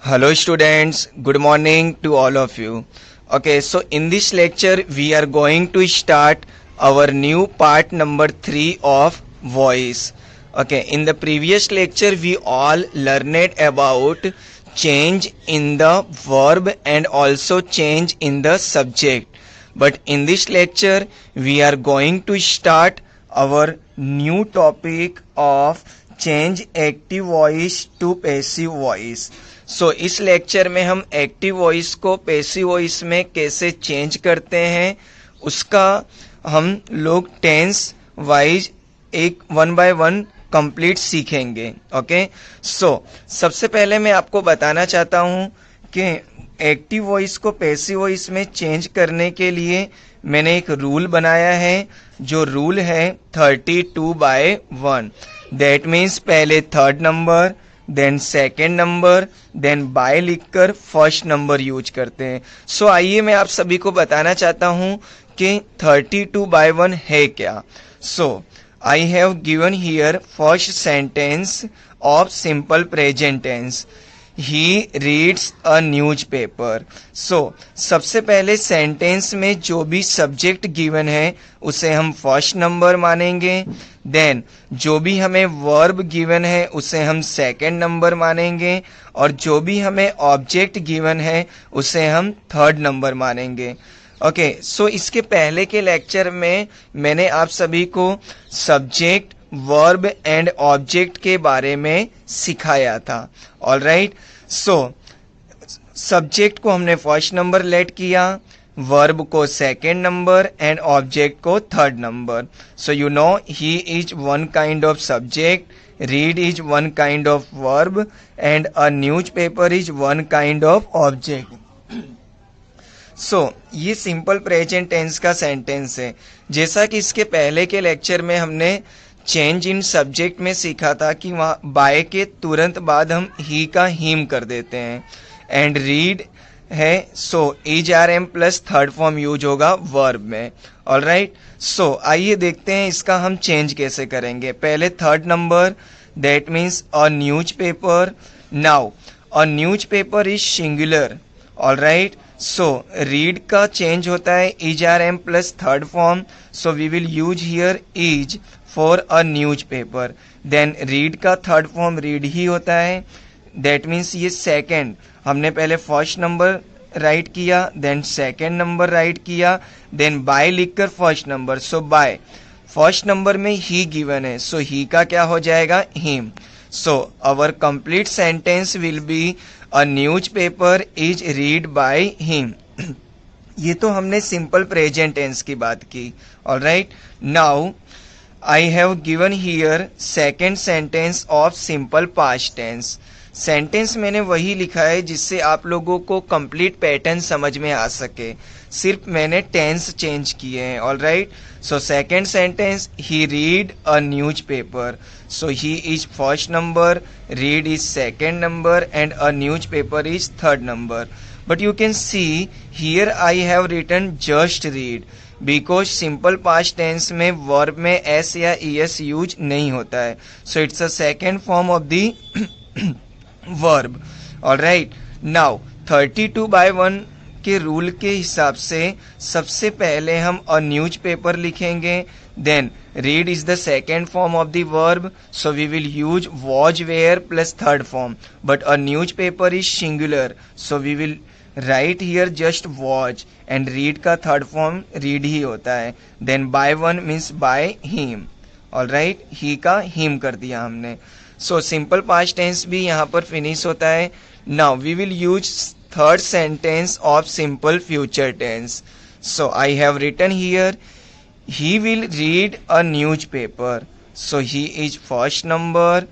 Hello students, good morning to all of you. Okay, so in this lecture we are going to start our new part number 3 of voice. Okay, in the previous lecture we all learned about change in the verb and also change in the subject. But in this lecture we are going to start our new topic of change active voice to passive voice. इस lecture में हम active voice को passive voice में कैसे change करते हैं उसका हम लोग टेंस वाइज एक वन बाय वन कंप्लीट सीखेंगे। ओके, सबसे पहले मैं आपको बताना चाहता हूं कि एक्टिव वॉइस को पैसिव वॉइस में चेंज करने के लिए मैंने एक रूल बनाया है, जो रूल है 32/1। दैट मीन्स पहले third number, then second number, then by लिखकर फर्स्ट नंबर यूज करते हैं। आइए मैं आप सभी को बताना चाहता हूं कि 32/1 है क्या। I have given here first sentence of simple present tense, he reads a newspaper. सबसे पहले सेंटेंस में जो भी सब्जेक्ट गिवन है उसे हम फर्स्ट नंबर मानेंगे। देन जो भी हमें वर्ब गिवन है उसे हम सेकंड नंबर मानेंगे, और जो भी हमें ऑब्जेक्ट गिवन है उसे हम थर्ड नंबर मानेंगे। ओके, इसके पहले के लेक्चर में मैंने आप सभी को सब्जेक्ट, वर्ब एंड ऑब्जेक्ट के बारे में सिखाया था। ऑलराइट, सब्जेक्ट को हमने फर्स्ट नंबर लेट किया, वर्ब को सेकेंड नंबर एंड ऑब्जेक्ट को third number. You know he is one kind of subject, read is one kind of verb and a newspaper is one kind of object. ये simple present tense का sentence है। जैसा कि इसके पहले के lecture में हमने चेंज इन सब्जेक्ट में सीखा था कि वहां बाय के तुरंत बाद हम ही का हिम कर देते हैं, एंड रीड है is are am plus third form use होगा वर्ब में। ऑलराइट, आइए देखते हैं इसका हम चेंज कैसे करेंगे। पहले third number, that means a news paper. Now a news paper is singular. Alright, read का चेंज होता है is are am plus third form, we will use here is for a news paper. Then read का third form read ही होता है। That means ये second, हमने पहले फर्स्ट नंबर राइट किया, देन सेकेंड नंबर राइट किया, देन बाय लिखकर first number. By first number में ही गिवन है, ही का क्या हो जाएगा, him. Our complete sentence will be a news paper is read by him. ये तो हमने सिंपल प्रेजेंट टेंस की बात की। Alright, now I have given here second sentence of simple past tense. Sentence मैंने वही लिखा है जिससे आप लोगों को कंप्लीट पैटर्न समझ में आ सके, सिर्फ मैंने टेंस चेंज किए हैं। Alright, second sentence, he read a news paper. He is first number, read is second number and a news paper is third number. But you can see here I have written just read, because simple past tense में verb में S या ES use नहीं होता है, it's a second form of the verb. Alright, now 32/1 के rule के हिसाब से सबसे पहले हम अ न्यूज पेपर लिखेंगे, then read is the second form of the verb, we will use was were plus third form, but a news paper is singular, we will write here just watch, and read का third form read ही होता है। Then by one means by him. Alright, he का him कर दिया हमने। Simple past tense भी यहाँ पर फिनिश होता है। Now we will use third sentence of simple future tense. I have written here he will read a news paper. He is first number,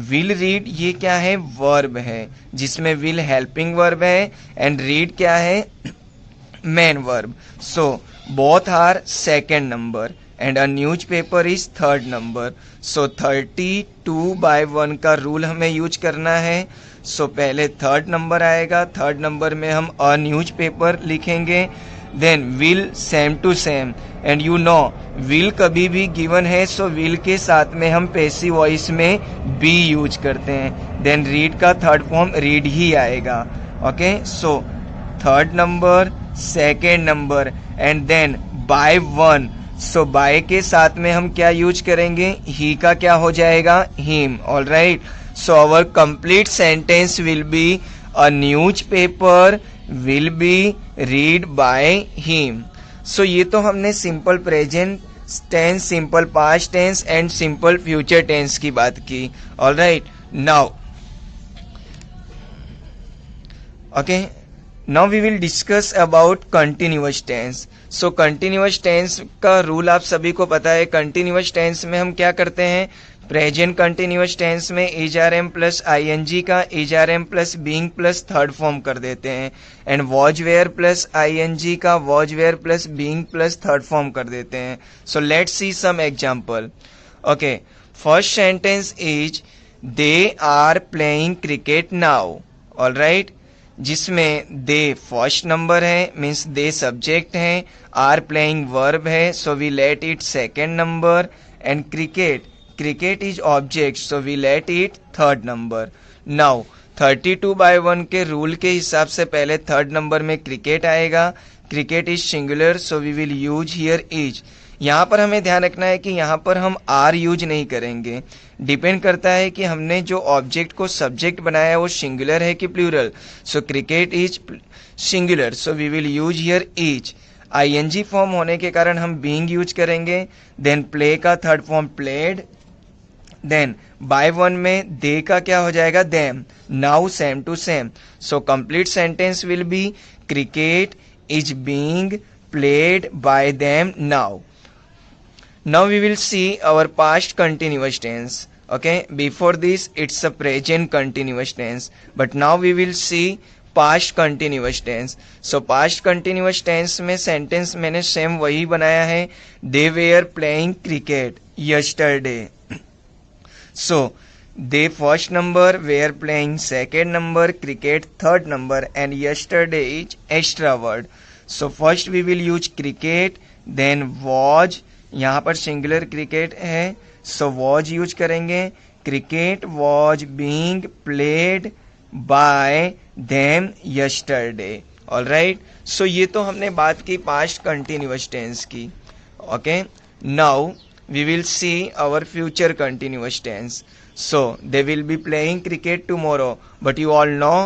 will read ये क्या है, वर्ब है, जिसमें विल हेल्पिंग वर्ब है, and read क्या है, main verb. Both are second number and a news paper is third number. 32/1 का rule हमें यूज करना है। पहले थर्ड नंबर आएगा, थर्ड नंबर में हम अ न्यूज पेपर लिखेंगे, then will same to same, and you know will कभी भी गिवन है सो विल के साथ में हम पैसिव वॉइस में बी यूज करते हैं. देन रीड का थर्ड फॉर्म रीड ही आएगा. Okay, so third number, second number, and then by one. So by के साथ में हम क्या यूज करेंगे, ही का क्या हो जाएगा, him. All right, so our complete sentence will be a news paper will be read by him. So ये तो हमने simple present tense, simple past tense and simple future tense की बात की. All right, now okay, now we will discuss about continuous tense. So continuous tense का rule आप सभी को पता है. कंटिन्यूअस टेंस में हम क्या करते हैं, प्रेजेंट कंटिन्यूअस टेंस में is are am plus I N G का is are am plus being plus third form कर देते हैं, and was were plus I N G का was were plus being plus third form कर देते हैं. So let's see some example. Okay, first sentence is they are playing cricket now. All right, जिसमें they first number है, means they subject है, are playing verb है, so we let it second number, and cricket is object, so we let it third number. Now 32/1 के rule के हिसाब से पहले third number में क्रिकेट आएगा. Cricket is singular, so we will use here is. यहाँ पर हमें ध्यान रखना है कि यहाँ पर हम आर यूज नहीं करेंगे. डिपेंड करता है कि हमने जो ऑब्जेक्ट को सब्जेक्ट बनाया है वो सिंगुलर है कि plural. So cricket is singular, so we will use here is. ING form होने के कारण हम बीइंग यूज करेंगे. देन प्ले का third form played. Then by one में दे का क्या हो जाएगा, them. Now same to same, so complete sentence will be cricket is being played by them now. Now we will see our past continuous tense. Okay, before this it's a present continuous tense, but now we will see past continuous tense. So past continuous tense में sentence मैंने same वही बनाया है, they were playing cricket yesterday. So they first number, were playing second number, cricket third number, and yesterday is extra word. So first we will use cricket, then was, यहाँ पर singular cricket है, so was use करेंगे. Cricket was being played by them yesterday. All right, so ये तो हमने बात की past continuous tense की. Okay, now we will see our future continuous tense. So they will be playing cricket tomorrow, but you all know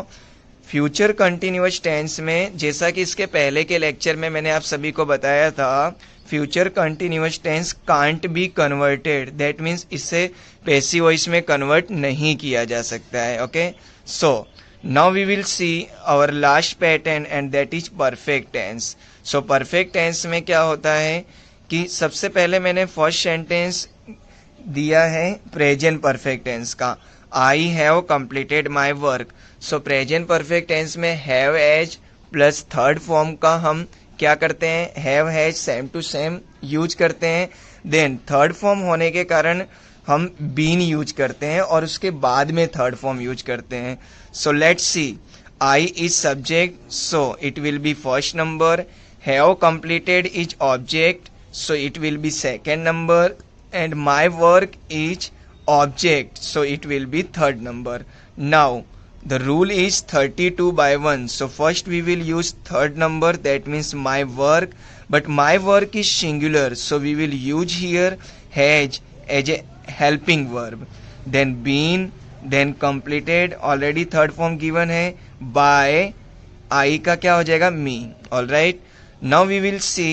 future continuous tense में, जैसा कि इसके पहले के लेक्चर में मैंने आप सभी को बताया था, future continuous tense can't be converted. That means इसे पैसिव वॉइस में कन्वर्ट नहीं किया जा सकता है. Okay, so now we will see our last pattern and that is perfect tense. So perfect tense में क्या होता है कि सबसे पहले मैंने फर्स्ट सेंटेंस दिया है प्रेजेंट परफेक्ट टेंस का, I have completed my work. So present perfect tense में have has plus third form का हम क्या करते हैं, have has same to same use करते हैं. देन थर्ड फॉर्म होने के कारण हम बीन यूज करते हैं और उसके बाद में थर्ड फॉर्म यूज करते हैं. So let's C, I is subject, so it will be first number. Have completed is object, so it will be second number. And my work is object, so it will be third number. Now the rule is 32/1, so first we will use third number, that means my work, but my work is singular, so we will use here has as a helping verb. Then been, then completed, already third form given है, by, I का क्या हो जाएगा, me. All right, now we will see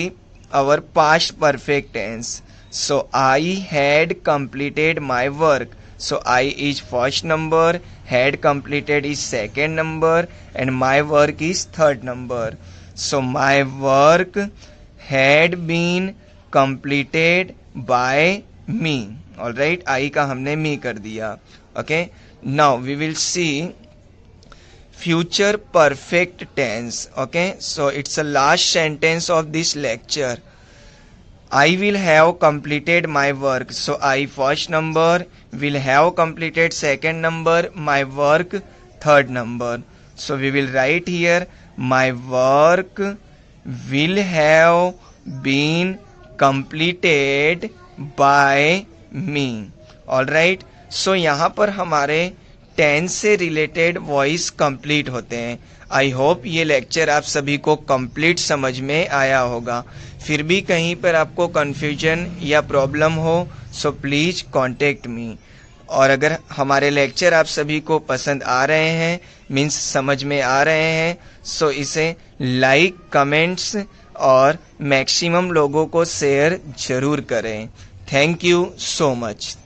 our past perfect tense. So I had completed my work. So I is first number, had completed is second number, and my work is third number. So my work had been completed by me. All right, I का हमने me कर दिया. Okay, now we will see future perfect tense. Okay, so it's the last sentence of this lecture. I will have completed my work. So I first number, will have completed second number, my work third number. So we will write here my work will have been completed by me। All right, so यहाँ पर हमारे tense से related voice complete होते हैं। I hope ये lecture आप सभी को कंप्लीट समझ में आया होगा। फिर भी कहीं पर आपको कन्फ्यूजन या प्रॉब्लम हो सो प्लीज कांटेक्ट मी। और अगर हमारे लेक्चर आप सभी को पसंद आ रहे हैं, मीन्स समझ में आ रहे हैं, सो इसे लाइक, कमेंट्स और मैक्सिमम लोगों को शेयर जरूर करें। Thank you so much.